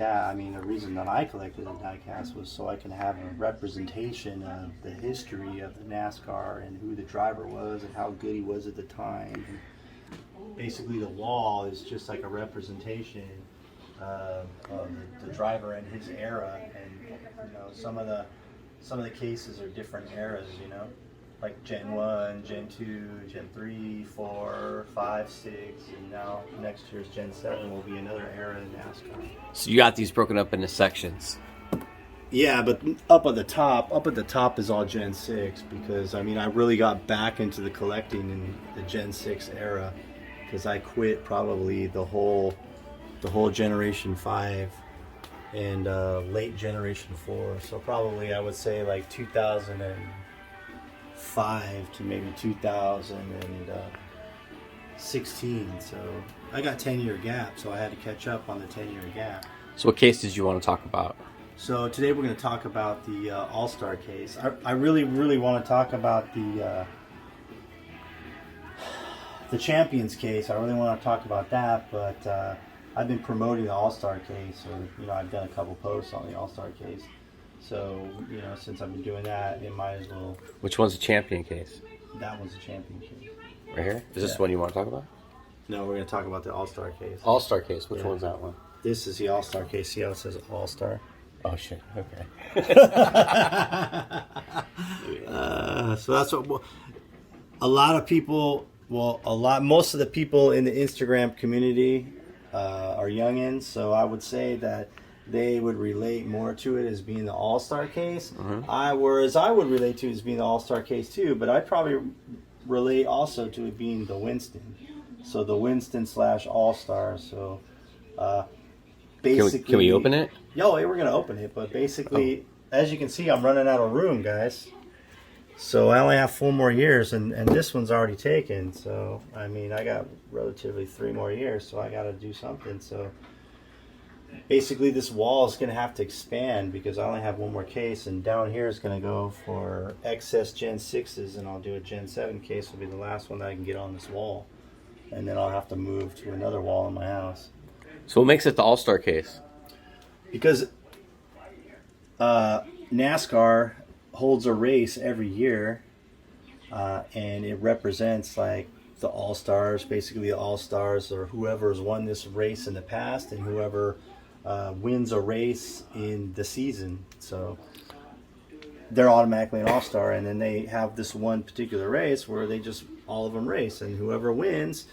that, I mean, the reason that I collected a diecast was so I can have a representation of the history of the NASCAR and who the driver was and how good he was at the time. And basically, the wall is just like a representation of the driver and his era. And you know, some of the cases are different eras. You know, like Gen 1, Gen 2, Gen 3, 4, 5, 6, and now next year's Gen 7 will be another era in NASCAR. So you got these broken up into sections. Yeah, but up at the top is all Gen 6 because, I mean, I really got back into the collecting in the Gen 6 era because I quit probably the whole Generation 5 and late Generation 4. So probably I would say like 2005 to maybe 2016. So I got 10-year gap, so I had to catch up on the 10-year gap. So what case did you want to talk about? So today we're going to talk about the All-Star case. I really, really want to talk about the Champions case. I really want to talk about that, but I've been promoting the All-Star case, or you know, I've done a couple posts on the All-Star case. So you know, since I've been doing that, it might as well. Which one's the champion case? That one's a champion case. Right here? Is this the one you want to talk about? No, we're going to talk about the All-Star case. All-Star case. Which one's that one? This is the All-Star case. See how it says All-Star? Oh shit. Okay. So that's what a lot of people. Well, most of the people in the Instagram community are youngins, so I would say that they would relate more to it as being the All-Star case. Mm-hmm. Whereas I would relate to it as being the All-Star case too, but I'd probably relate also to it being the Winston. So the Winston / All-Star. So basically, can we open it? Yo, we're gonna open it, but basically, as you can see, I'm running out of room, guys. So I only have 4 more years, and this one's already taken. So I mean, I got relatively 3 more years, so I got to do something. So basically, this wall is gonna have to expand because I only have 1 more case, and down here is gonna go for excess Gen 6s, and I'll do a Gen 7 case. Will be the last one that I can get on this wall, and then I'll have to move to another wall in my house. So what makes it the All-Star case? Because NASCAR holds a race every year, and it represents like the All-Stars, basically the All-Stars or whoever's won this race in the past and whoever wins a race in the season. So they're automatically an All-Star, and then they have this one particular race where they just all of them race, and whoever wins,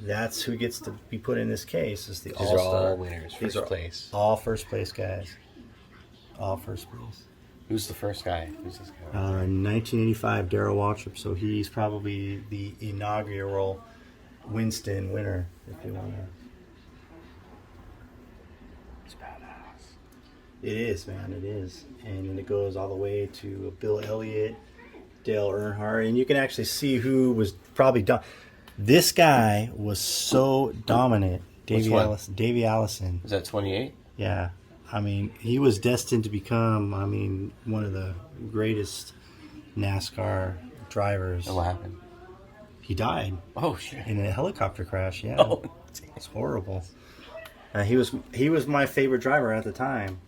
that's who gets to be put in this case is the These All-Star. are all winners, first place. All first place guys. All first place. Who's the first guy? Who's this guy? 1985, Darrell Waltrip. So he's probably the inaugural Winston winner, if you want to. It's badass. It is, man. It is. And then it goes all the way to Bill Elliott, Dale Earnhardt. And you can actually see who was probably This guy was so dominant. Davey Allison. Is that 28? Yeah. I mean, he was destined to become, one of the greatest NASCAR drivers. And what happened? He died. Oh, shit. In a helicopter crash, yeah. Oh, it's horrible. He was my favorite driver at the time,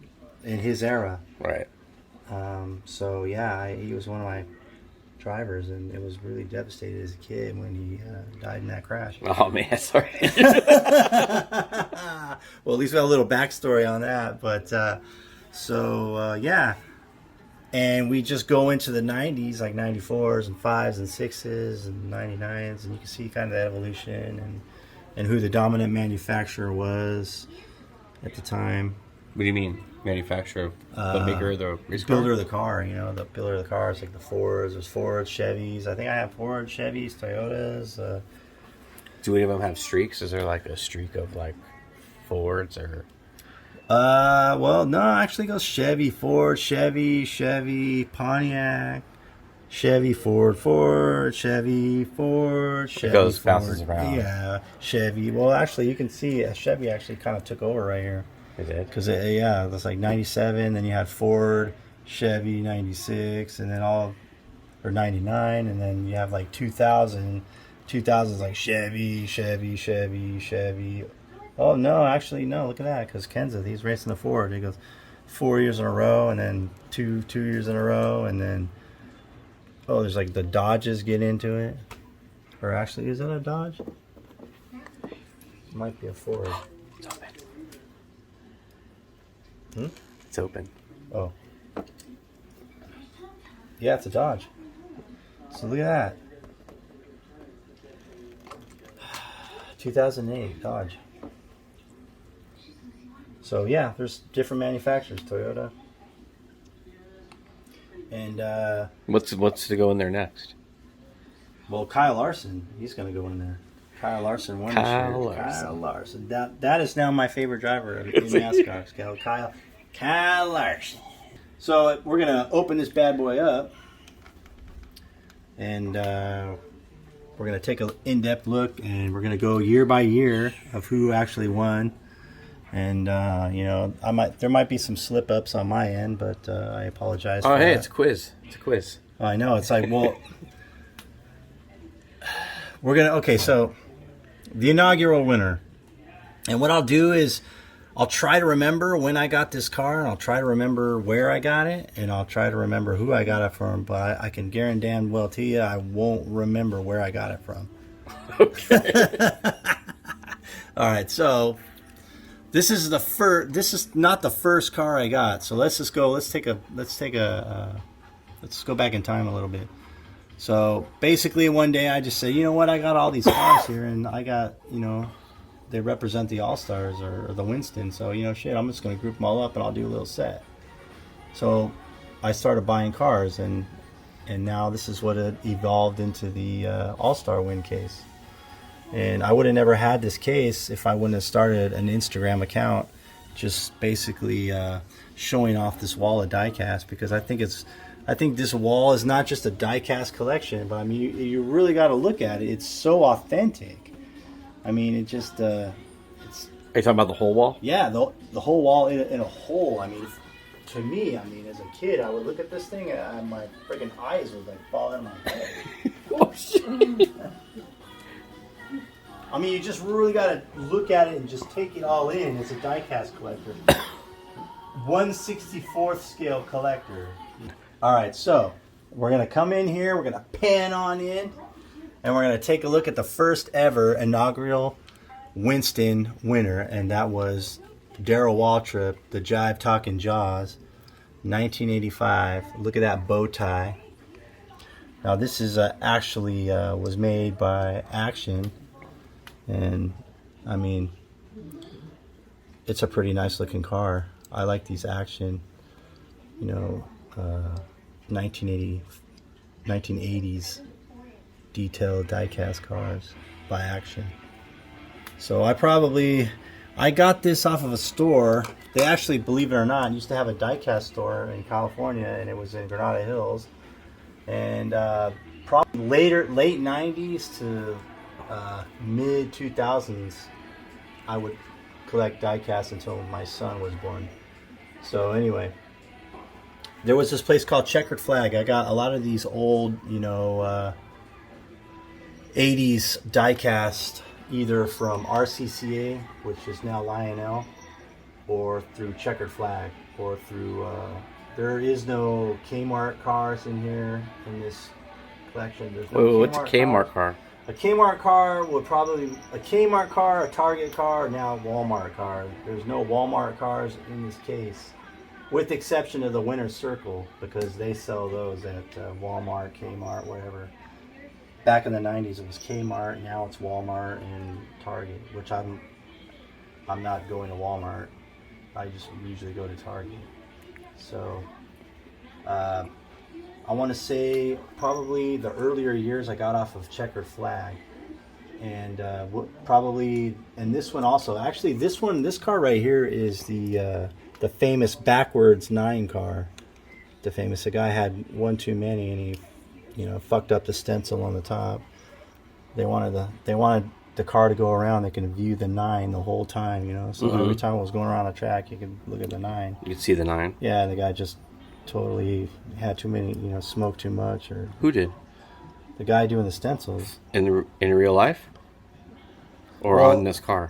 in his era. right. So, yeah, he was one of my drivers, and it was really devastated as a kid when he died in that crash. Oh, man, sorry. Well, at least we have a little backstory on that. But yeah. And we just go into the 90s, like 94s and 5s and 6s and 99s, and you can see kind of that evolution and who the dominant manufacturer was at the time. What do you mean? Manufacturer? The maker of the race car? Builder of the car, the builder of the cars, like the Fords. There's Fords, Chevys. I think I have Ford, Chevys, Toyotas. Do any of them have streaks? Is there like a streak of like Fords or? Well, no, actually it goes Chevy, Ford, Chevy, Pontiac, Chevy, Ford, Chevy, Ford, Chevy. It goes, Ford. bounces around. Yeah, Chevy. Well, actually, you can see Chevy actually kind of took over right here. It did? Because, it was like 97, then you had Ford, Chevy, 96, and then or 99, and then you have like 2000. 2000's like Chevy, Oh no, actually no. Look at that, because Kenseth, he's racing the Ford. He goes 4 years in a row, and then two years in a row, and then there's like the Dodges get into it. Or actually, is that a Dodge? It might be a Ford. It's open. Hmm? It's open. Oh. Yeah, it's a Dodge. So look at that. 2008 Dodge. So yeah, there's different manufacturers, Toyota. And What's to go in there next? well, Kyle Larson, he's going to go in there. Kyle Larson won this year. Kyle Larson. That is now my favorite driver in NASCAR. Kyle Larson. So we're going to open this bad boy up, and we're going to take an in-depth look, and we're going to go year by year of who actually won. And there might be some slip-ups on my end, but I apologize. Oh, for hey, that. it's a quiz. It's a quiz. I know. It's like, well, so the inaugural winner. And what I'll do is I'll try to remember when I got this car, and I'll try to remember where I got it, and I'll try to remember who I got it from, but I can guarantee damn well to you I won't remember where I got it from. Okay. All right, so this is not the first car I got. So let's go back in time a little bit. So basically one day I just said, you know what, I got all these cars here, and I got, they represent the All-Stars or the Winston. So, shit, I'm just going to group them all up and I'll do a little set. So I started buying cars, and now this is what it evolved into the All-Star win case. And I would have never had this case if I wouldn't have started an Instagram account just basically showing off this wall of diecast, because I think this wall is not just a diecast collection, but I mean, you really got to look at it. It's so authentic. I mean, it just, it's... Are you talking about the whole wall? Yeah, the whole wall in a hole. I mean, to me, as a kid, I would look at this thing and my freaking eyes would like fall out of my head. Oh, shit. I mean, you just really got to look at it and just take it all in as a diecast collector. 1/64th scale collector. All right, so we're going to come in here, we're going to pan on in, and we're going to take a look at the first ever inaugural Winston winner, and that was Darrell Waltrip, the Jive Talking Jaws, 1985. Look at that bow tie. Now this is actually was made by Action, and I mean, it's a pretty nice looking car. I like these Action, 1980s detailed diecast cars by Action. So I got this off of a store. They actually, believe it or not, used to have a diecast store in California, and it was in Granada Hills. And probably late 90s to mid 2000s, I would collect diecast until my son was born. So anyway, there was this place called Checkered Flag. I got a lot of these old, 80s diecast, either from RCCA, which is now Lionel, or through Checkered Flag, or through, there is no Kmart cars in here in this collection. There's no Wait, what's a Kmart car? A Kmart car would probably, a Kmart car, a Target car, now a Walmart car. There's no Walmart cars in this case, with the exception of the Winner's Circle, because they sell those at Walmart, Kmart, wherever. Back in the 90s it was Kmart, now it's Walmart and Target, which I'm not going to Walmart. I just usually go to Target. So I want to say probably the earlier years I got off of Checkered Flag, and and this one also. Actually, this car right here is the famous backwards 9 car. The guy had one too many, and he, fucked up the stencil on the top. They wanted the car to go around. They can view the 9 the whole time, So every time it was going around the track, you could look at the 9. You could see the 9. Yeah, the guy just totally had too many, smoked too much, or Who did? the guy doing the stencils. In real life? Or Well, on this car?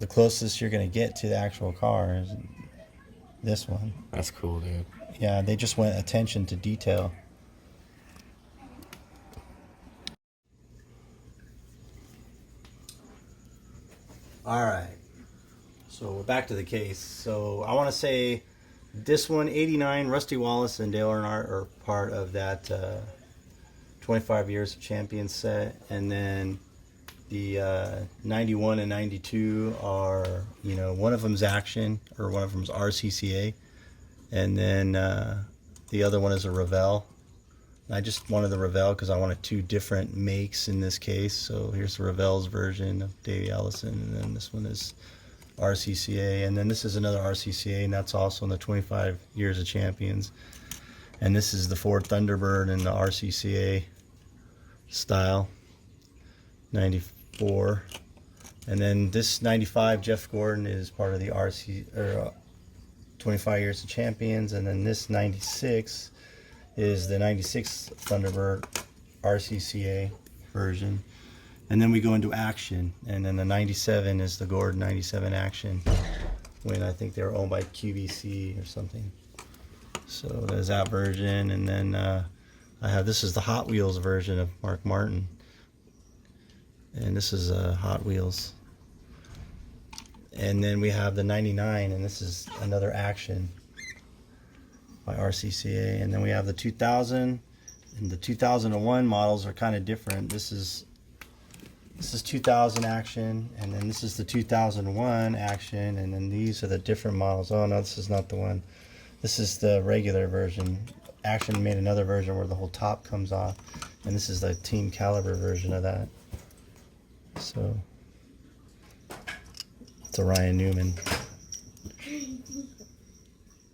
the closest you're gonna get to the actual car is this one. That's cool, dude. Yeah, they just went attention to detail. All right, so we're back to the case. So I want to say this one, 89, Rusty Wallace and Dale Earnhardt are part of that 25 Years of Champions set. And then the 91 and 92 are, you know, one of them's Action, or one of them's RCCA. And then the other one is a Revell. I just wanted the Revell because I wanted two different makes in this case. So here's the Revell's version of Davey Allison, and then this one is RCCA, and then this is another RCCA, and that's also in the 25 Years of Champions. And this is the Ford Thunderbird in the RCCA style, 94. And then this 95 Jeff Gordon is part of the 25 Years of Champions, and then this 96 is the 96 Thunderbird RCCA version. And then we go into Action, and then the 97 is the Gordon 97 Action, when I think they were owned by QVC or something. So there's that version, and then I have, this is the Hot Wheels version of Mark Martin, and this is Hot Wheels. And then we have the 99, and this is another Action by RCCA. And then we have the 2000, and the 2001 models are kind of different. This is 2000 Action, and then this is the 2001 Action, and then these are the different models. Oh no, this is not the one. This is the regular version. Action made another version where the whole top comes off, and this is the Team Caliber version of that. So it's a Ryan Newman.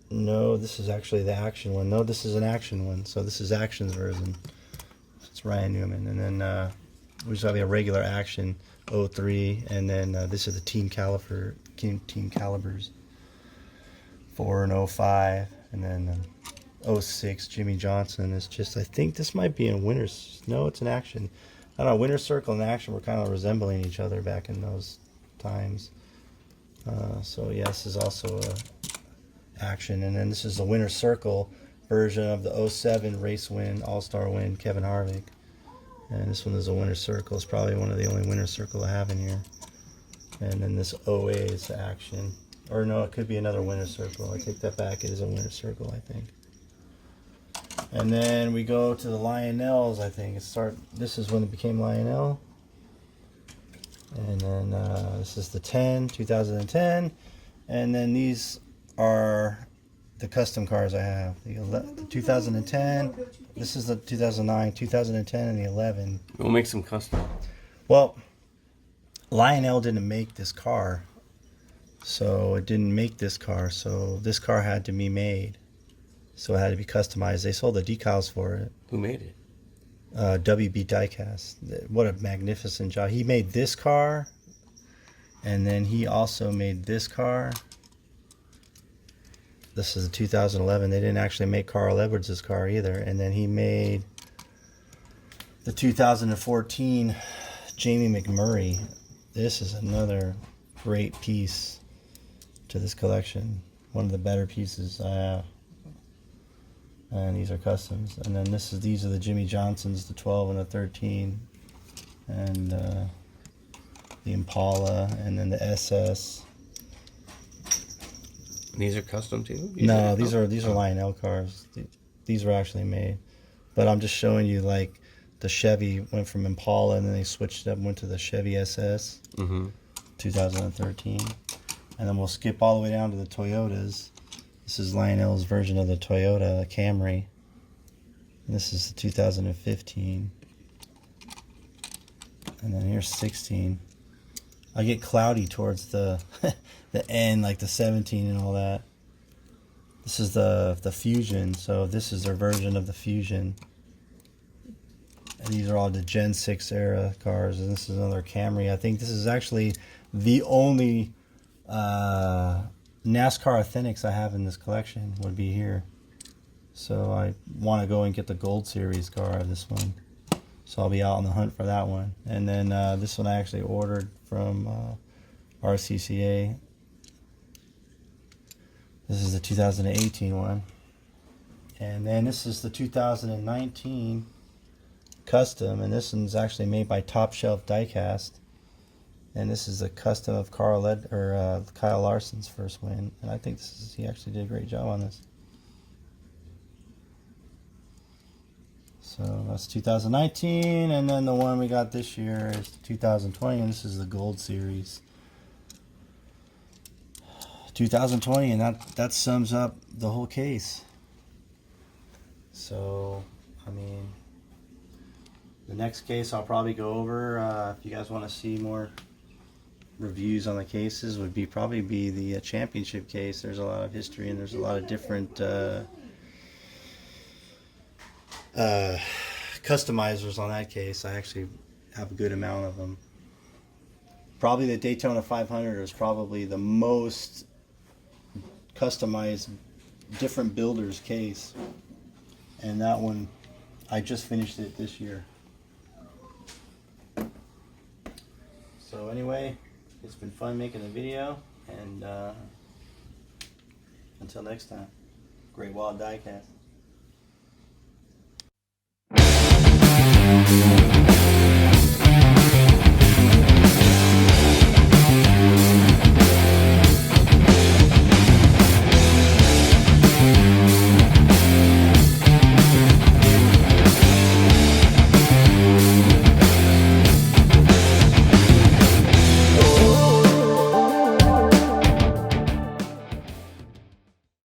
No, this is actually the Action one. No, this is an Action one. So this is Action's version. It's Ryan Newman. And then we just have a regular Action 03, and then this is the Team Calibers 4 and 05, and then 06 Jimmy Johnson is just, I think this might be in Winter's. No, it's an Action. I don't know, Winter Circle and Action were kind of resembling each other back in those times. So yeah, this is also a Action, and then this is the Winter Circle version of the 07 race win, all-star win, Kevin Harvick. And this one is a Winter Circle. It's probably one of the only Winter Circle I have in here. And then this OA is Action. Or no, it could be another Winter Circle. I take that back. It is a Winter Circle, I think. And then we go to the Lionels, I think. This is when it became Lionel. And then this is the 2010. And then these are the custom cars I have. The 2010, this is the 2009, 2010, and the 11. We'll make some custom. Well, Lionel didn't make this car, so it didn't make this car, so this car had to be made. So it had to be customized. They sold the decals for it. Who made it? WB Diecast. What a magnificent job. He made this car, and then he also made this car. This is a 2011. They didn't actually make Carl Edwards' car either. And then he made the 2014 Jamie McMurray. This is another great piece to this collection. One of the better pieces I have. And these are customs. And then these are the Jimmy Johnsons, the 12 and the 13. And the Impala, and then the SS. These are custom too? No, these are Lionel cars. These were actually made, but I'm just showing you, like, the Chevy went from Impala, and then they switched it up and went to the Chevy SS, 2013, and then we'll skip all the way down to the Toyotas. This is Lionel's version of the Toyota Camry, and this is the 2015, and then here's 16. I get cloudy towards the the end, like the 17 and all that. This is the Fusion, so this is their version of the Fusion. And these are all the Gen 6 era cars, and this is another Camry. I think this is actually the only NASCAR Authentics I have in this collection would be here. So I want to go and get the Gold Series car of this one. So I'll be out on the hunt for that one. And then this one I actually ordered from RCCA. This is the 2018 one. And then this is the 2019 custom, and this one's actually made by Top Shelf Diecast. And this is a custom of Kyle Larson's first win, and I think he actually did a great job on this. So that's 2019, and then the one we got this year is 2020, and this is the Gold Series. 2020, and that sums up the whole case. So, I mean, the next case I'll probably go over, if you guys want to see more reviews on the cases, would probably be the championship case. There's a lot of history, and there's a lot of different customizers on that case. I actually have a good amount of them. Probably the Daytona 500 is probably the most customized, different builders case, and that one I just finished it this year. So anyway, it's been fun making the video, and until next time, Great Wall Diecast.